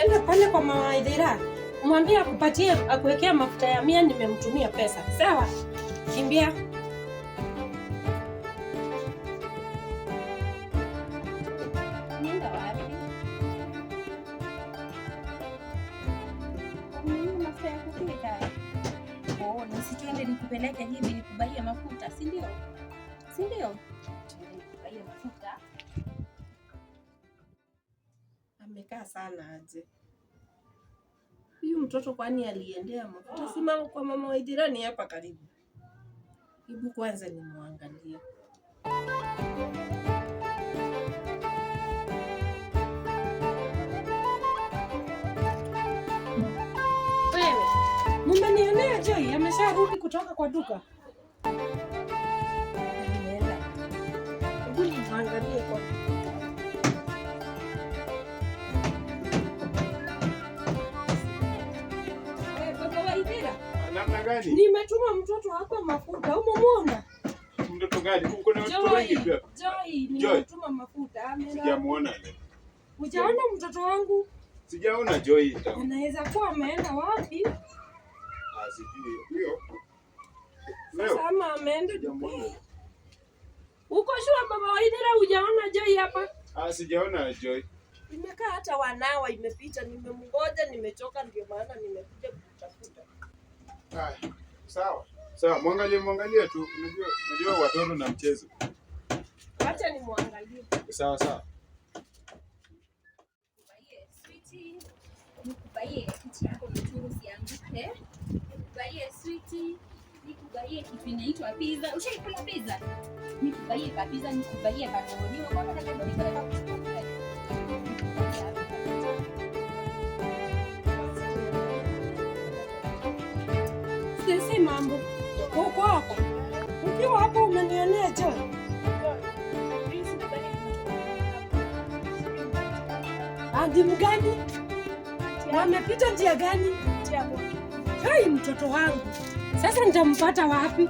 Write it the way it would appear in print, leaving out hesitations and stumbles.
Enda pale kwa mama Idhira. Mwambie akupatie akuwekea mafuta ya 100 nimemtumia pesa. Sawa? Kimbia. Nenda wapi? Mafuta ya kupika. Oh, nisitende nikupeleke hivi nikubaie mafuta, si ndio? Si ndio? Nikubaie mafuta. Amekaa sana aje. Huyu mtoto kwani aliendea mafuta? Si mama kwa mama Idhira ni hapa karibu. Hebu kwanza nimwangalie. Wewe, mmenionea Joy amesharudi kutoka kwa duka. Ameenda. Hebu nimwangalie kwa. Namna gani? Nimetuma mtoto hapa mafuta. Umemuona? Mtoto gani? Kuna watoto wengi pia. Joy, nimetuma mafuta. Sijamuona leo. Hujaona mtoto wangu? Sijaona Joy. Anaweza kuwa ameenda wapi? Sijui. Hiyo. Sasa ama ameenda dukani. Uko shua baba wa Idhira hujaona Joy hapa? Sijaona Joy. Imekaa hata wanawa imepita, nimemngoja, nimechoka ndio maana nimekuja kutafuta. Sawa. Sawa, mwangalie tu. Unajua watoto na mchezo. Acha nimwangalie. Sawa. Nikubaie sweetie. Nikubaie kitu yako mchuru usianguke. Nikubaie sweetie. Nikubaie kitu inaitwa pizza. Ushaikula pizza? Nikubaie pizza, nikubaie baroni. Unaona kama ndio nipeleka kuchukua. Sisi mambo. Uko hapo. Ukiwa hapo umenionea Joy. Andi mgani? Wamepita njia gani? Hai mtoto wangu. Sasa nitampata wapi?